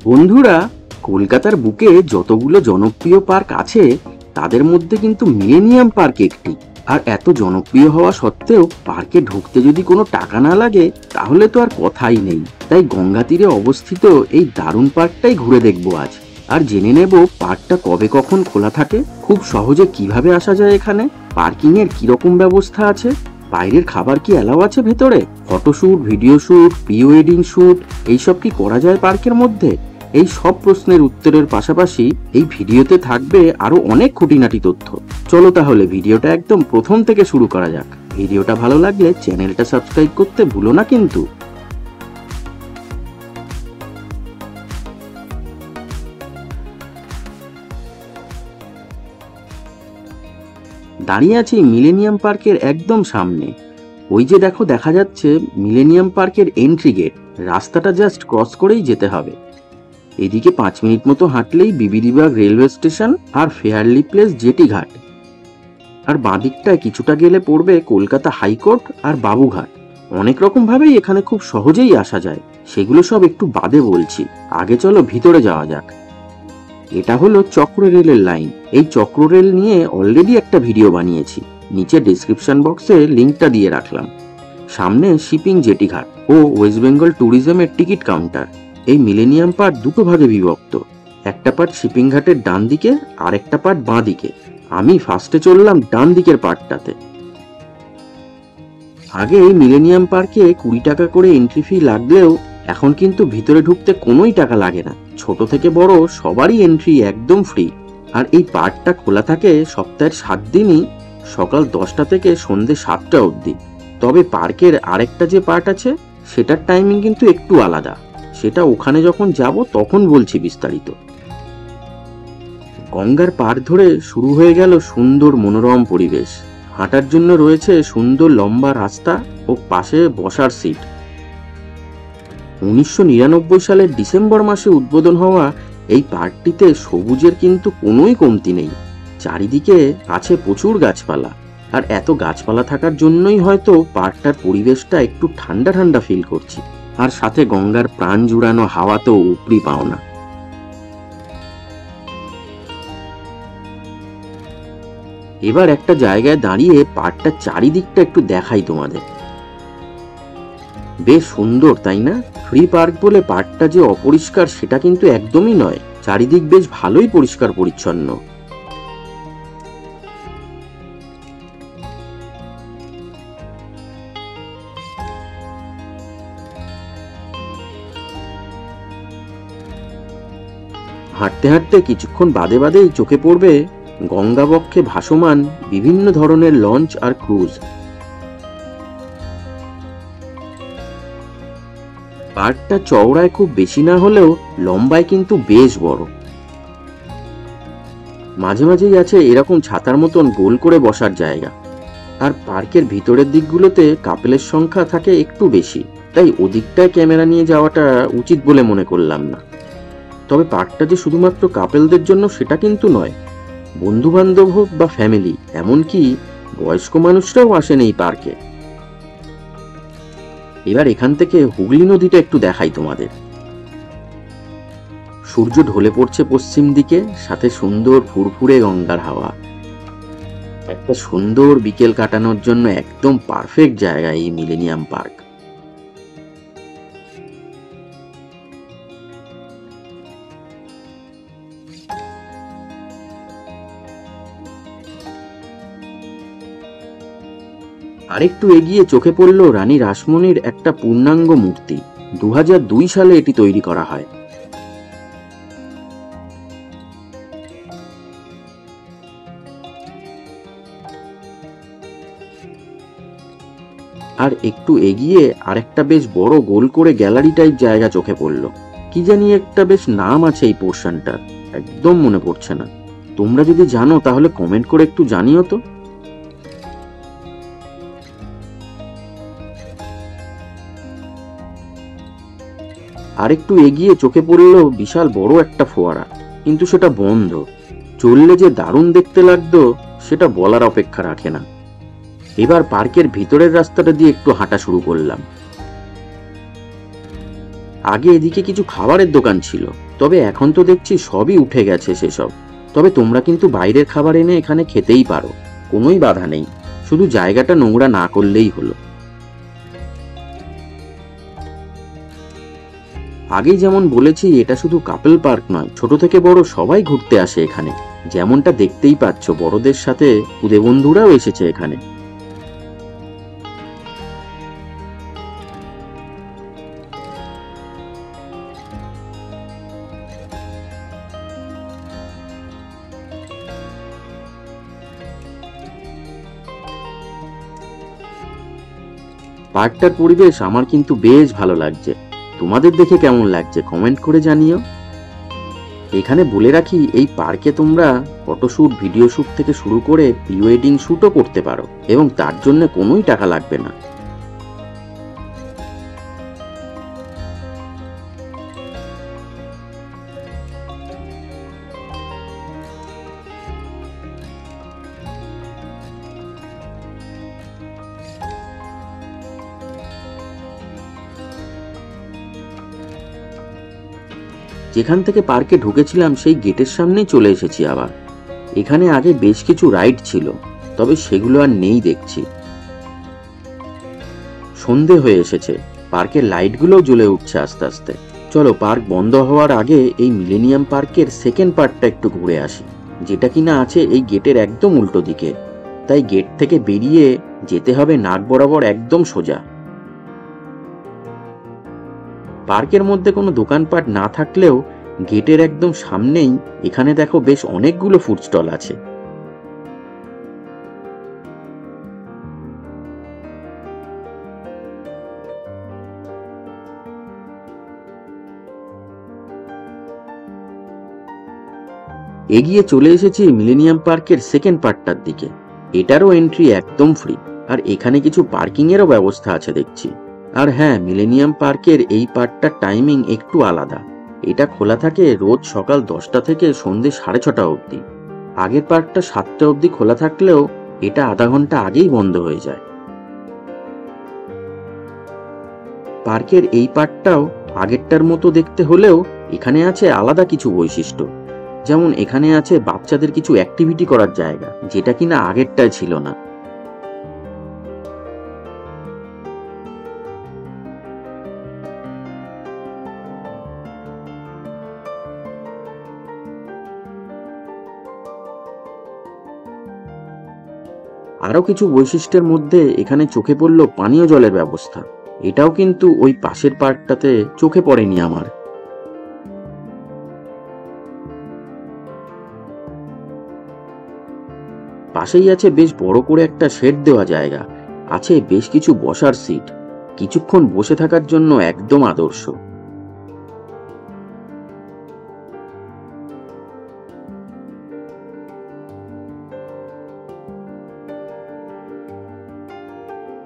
বন্ধুরা, কলকাতার বুকে যতগুলো জনপ্রিয় পার্ক আছে তাদের মধ্যে কিন্তু মিলেনিয়াম পার্ক একটি। আর এত জনপ্রিয় হওয়া সত্ত্বেও পার্কে ঢুকতে যদি কোনো টাকা না লাগে তাহলে তো আর কথাই নেই। তাই গঙ্গা তীরে অবস্থিত এই দারুণ পার্কটাই ঘুরে দেখবো আজ। আর জেনে নেব পার্কটা কবে কখন খোলা থাকে, খুব সহজে কিভাবে আসা যায় এখানে, পার্কিং এর কিরকম ব্যবস্থা আছে, বাইরের খাবার কি অ্যালাউ আছে ভেতরে, photoshoot, video shoot, pre wedding shoot এইসব কি করা যায় পার্কের মধ্যে। এই সব প্রশ্নের উত্তরের পাশাপাশি এই ভিডিওতে থাকবে আরো অনেক খুঁটিনাটি তথ্য। চলো তাহলে ভিডিওটা একদম প্রথম থেকে শুরু করা যাক। ভিডিওটা ভালো লাগলে চ্যানেলটা সাবস্ক্রাইব করতে ভুলো না কিন্তু। দাঁড়িয়ে আছি মিলেনিয়াম পার্কের একদম সামনে। ওই যে দেখো, দেখা যাচ্ছে মিলেনিয়াম পার্কের এন্ট্রি গেট। রাস্তাটা জাস্ট ক্রস করেই যেতে হবে। এদিকে 5 মিনিট মতো হাঁটলেই বিবিদিবাগ রেলওয়ে স্টেশন আর ফেয়ারলি প্লেস জেটি ঘাট। আর বাঁদিকটায় কিছুটা গেলে পড়বে কলকাতা হাইকোর্ট আর বাবুঘাট। অনেক রকম ভাবেই এখানে খুব সহজেই আসা যায়, সেগুলো সব একটু বাদে বলছি। আগে চলো ভিতরে যাওয়া যাক। এটা হলো চক্র রেলের লাইন। এই চক্র রেল নিয়ে অলরেডি একটা ভিডিও বানিয়েছি, নিচে ডেসক্রিপশন বক্সে লিঙ্কটা দিয়ে রাখলাম। সামনে শিপিং জেটি ঘাট ও ওয়েস্ট বেঙ্গল ট্যুরিজমের টিকিট কাউন্টার। এই মিলেনিয়াম পার্ক দুটো ভাগে বিভক্ত, একটা পার্ট শিপিং ঘাটের ডান দিকে আর একটা পার্ট বাঁ দিকে। আমি ফার্স্টে চললাম ডান দিকের পার্টটাতে। আগে এই মিলেনিয়াম পার্কে 20 টাকা করে এন্ট্রি ফি লাগলেও এখন কিন্তু ভিতরে ঢুকতে কোনোই টাকা লাগে না। ছোট থেকে বড় সবারই এন্ট্রি একদম ফ্রি। আর এই পার্কটা খোলা থাকে সপ্তাহের 7 দিনই, সকাল 10টা থেকে সন্ধ্যে 7টা অবধি। তবে পার্কের আরেকটা যে পার্ট আছে সেটার টাইমিং কিন্তু একটু আলাদা, সেটা ওখানে যখন যাব তখন বলছি বিস্তারিত। গঙ্গার পাড় ধরে শুরু হয়ে গেল সুন্দর মনোরম পরিবেশ। হাঁটার জন্য রয়েছে সুন্দর লম্বা রাস্তা ও পাশে বসার সিট। 1999 সালের ডিসেম্বর মাসে উদ্বোধন হওয়া এই পার্কটিতে সবুজের কিন্তু কোনোই কমতি নেই। চারিদিকে আছে প্রচুর গাছপালা। আর এত গাছপালা থাকার জন্যই হয়তো পার্কটার পরিবেশটা একটু ঠান্ডা ঠান্ডা ফিল করছি। আর সাথে গঙ্গার প্রাণ জুড়ানো হাওয়া তো উপরি পাওনা। এবার একটা জায়গায় দাঁড়িয়ে পার্কটার চারিদিকটা একটু দেখাই তোমাদের। বেশ সুন্দর, তাই না? ফ্রি পার্ক বলে পার্কটা যে অপরিষ্কার সেটা কিন্তু একদমই নয়। চারিদিক বেশ ভালোই পরিষ্কার পরিচ্ছন্ন। হাঁটতে হাঁটতে কিছুক্ষণ বাদে বাদেই চোখে পড়বে গঙ্গাবক্ষে ভাসমান বিভিন্ন ধরনের লঞ্চ আর ক্রুজ। পার্কটা চওড়ায় খুব বেশি না হলেও লম্বায় কিন্তু বেশ বড়। মাঝে মাঝেই আছে এরকম ছাতার মতন গোল করে বসার জায়গা। আর পার্কের ভিতরের দিকগুলোতে কাপেলের সংখ্যা থাকে একটু বেশি, তাই ওদিকটায় ক্যামেরা নিয়ে যাওয়াটা উচিত বলে মনে করলাম না। তবে পার্কটা যে শুধুমাত্র কাপেলদের জন্য সেটা কিন্তু নয়। বন্ধু বান্ধব হোক বা ফ্যামিলি, এমনকি বয়স্ক মানুষরাও আসেন এই পার্কে। এবার এখান থেকে হুগলি নদীটা একটু দেখাই তোমাদের। সূর্য ঢলে পড়ছে পশ্চিম দিকে, সাথে সুন্দর ফুরফুরে গঙ্গার হাওয়া। একটা সুন্দর বিকেল কাটানোর জন্য একদম পারফেক্ট জায়গা এই মিলেনিয়াম পার্ক। আরেকটু এগিয়ে চোখে পড়ল রানী রাসমণির একটা পূর্ণাঙ্গ মূর্তি। 2002 সালে এটি তৈরি করা হয়। আর একটু এগিয়ে আরেকটা বেশ বড় গোল করে গ্যালারি টাইপ জায়গা চোখে পড়ল। কি জানি একটা বেশ নাম আছে এই পোর্শনটার, একদম মনে পড়ছে না। তোমরা যদি জানো তাহলে কমেন্ট করে একটু জানিও তো। আরেকটু এগিয়ে চোখে পড়ল বিশাল বড় একটা ফোয়ারা, কিন্তু সেটা বন্ধ। চললে যে দারুণ দেখতে লাগতো সেটা বলার অপেক্ষা রাখে না। এবার পার্কের ভিতরের রাস্তাটা দিয়ে একটু হাঁটা শুরু করলাম। আগে এদিকে কিছু খাবারের দোকান ছিল, তবে এখন তো দেখছি সবই উঠে গেছে সেসব। তবে তোমরা কিন্তু বাইরের খাবার এনে এখানে খেতেই পারো, কোনোই বাধা নেই, শুধু জায়গাটা নোংরা না করলেই হলো। আগেই যেমন বলেছি, এটা শুধু কাপল পার্ক নয়, ছোট থেকে বড় সবাই ঘুরতে আসে এখানে। যেমনটা দেখতেই পাচ্ছ, বড়দের সাথে খুদে বন্ধুরাও এসেছে এখানে। পার্কটার পরিবেশ আমার কিন্তু বেশ ভালো লাগছে। তোমাদের দেখে কেমন লাগছে কমেন্ট করে জানিও। এখানে বলে রাখি, এই পার্কে তোমরা ফটোশ্যুট, ভিডিও শুট থেকে শুরু করে প্রি ওয়েডিং শুটও করতে পারো, এবং তার জন্য কোনোই টাকা লাগবে না। যেখান থেকে পার্কে ঢুকেছিলাম সেই গেটের সামনেই চলে এসেছি আবার। এখানে আগে বেশ কিছু রাইড ছিল, তবে সেগুলো আর নেই দেখছি। সন্ধে হয়ে এসেছে, পার্কের লাইটগুলোও জ্বলে উঠছে আস্তে আস্তে। চলো পার্ক বন্ধ হওয়ার আগে এই মিলেনিয়াম পার্কের সেকেন্ড পার্টটা একটু ঘুরে আসি, যেটা কিনা আছে এই গেটের একদম উল্টো দিকে। তাই গেট থেকে বেরিয়ে যেতে হবে নাক বরাবর একদম সোজা। পার্কের মধ্যে কোনো দোকানপাট না থাকলেও গেটের একদম সামনেই এখানে দেখো বেশ অনেকগুলো ফুড স্টল আছে। এগিয়ে চলে এসেছি মিলেনিয়াম পার্কের সেকেন্ড পার্টটার দিকে। এটারও এন্ট্রি একদম ফ্রি, আর এখানে কিছু পার্কিং এরও ব্যবস্থা আছে দেখছি। আর হ্যাঁ, মিলেনিয়াম পার্কের এই পার্টটার টাইমিং একটু আলাদা। এটা খোলা থাকে রোজ সকাল 10টা থেকে সন্ধ্যে 6:30 অবধি। আগের পার্কটা 7টা অবধি খোলা থাকলেও এটা আধা ঘন্টা আগেই বন্ধ হয়ে যায়। পার্কের এই পার্টটাও আগেরটার মতো দেখতে হলেও এখানে আছে আলাদা কিছু বৈশিষ্ট্য। যেমন এখানে আছে বাচ্চাদের কিছু অ্যাক্টিভিটি করার জায়গা, যেটা কিনা আগেরটায় ছিল না। আরো কিছু বৈশিষ্ট্যের মধ্যে এখানে চোখে পড়ল পানীয় জলের ব্যবস্থা। এটাও কিন্তু ওই পাশের পার্কটাতে চোখে পড়েনি আমার। পাশেই আছে বেশ বড় করে একটা শেড দেওয়া জায়গা, আছে বেশ কিছু বসার সিট, কিছুক্ষণ বসে থাকার জন্য একদম আদর্শ।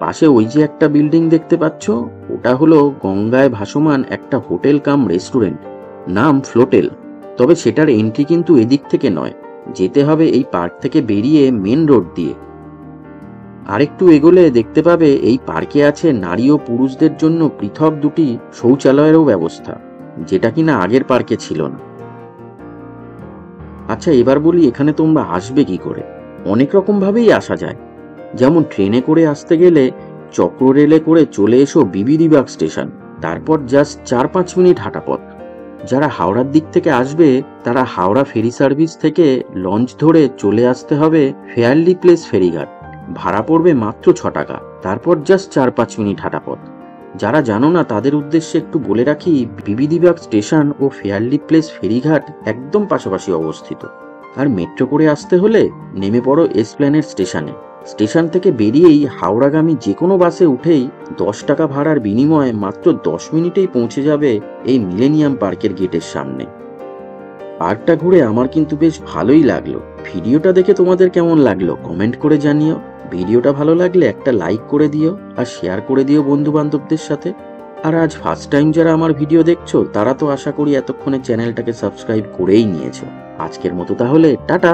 পাশে ওই যে একটা বিল্ডিং দেখতে পাচ্ছ, ওটা হলো গঙ্গায় ভাসমান একটা হোটেল কাম রেস্টুরেন্ট, নাম ফ্লোটেল। তবে সেটার এন্ট্রি কিন্তু এদিক থেকে নয়, যেতে হবে এই পার্ক থেকে বেরিয়ে মেন রোড দিয়ে। আরেকটু এগোলে দেখতে পাবে এই পার্কে আছে নারী ও পুরুষদের জন্য পৃথক দুটি শৌচালয়েরও ব্যবস্থা, যেটা কিনা আগের পার্কে ছিল না। আচ্ছা এবার বলি, এখানে তোমরা আসবে কি করে? অনেক রকম ভাবেই আসা যায়। যেমন ট্রেনে করে আসতে গেলে চক্র রেলে করে চলে এসো বিবিদিবাগ স্টেশন, তারপর জাস্ট 4-5 মিনিট হাঁটা পথ। যারা হাওড়ার দিক থেকে আসবে তারা হাওড়া ফেরি সার্ভিস থেকে লঞ্চ ধরে চলে আসতে হবে ফেয়ারলি প্লেস ফেরিঘাট, ভাড়া পড়বে মাত্র 6 টাকা, তারপর জাস্ট 4-5 মিনিট হাঁটা পথ। যারা জানো না তাদের উদ্দেশ্যে একটু বলে রাখি, বিবিদিবাগ স্টেশন ও ফেয়ারলি প্লেস ফেরিঘাট একদম পাশাপাশি অবস্থিত। আর মেট্রো করে আসতে হলে নেমে পড়ো এসপ্ল্যানেড স্টেশনে। স্টেশন থেকে বেরিয়েই হাওড়াগামী যে কোনো বাসে উঠেই 10 টাকা ভাড়ার বিনিময়ে মাত্র 10 মিনিটেই পৌঁছে যাবে এই মিলেনিয়াম পার্কের গেটের সামনে। পার্কটা ঘুরে আমার কিন্তু বেশ ভালোই লাগলো। ভিডিওটা দেখে তোমাদের কেমন লাগলো কমেন্ট করে জানিও। ভিডিওটা ভালো লাগলে একটা লাইক করে দিও আর শেয়ার করে দিও বন্ধু বান্ধবদের সাথে। আর আজ ফার্স্ট টাইম যারা আমার ভিডিও দেখছো তারা তো আশা করি এতক্ষণে চ্যানেলটাকে সাবস্ক্রাইব করেই নিয়েছো। আজকের মতো তাহলে টাটা।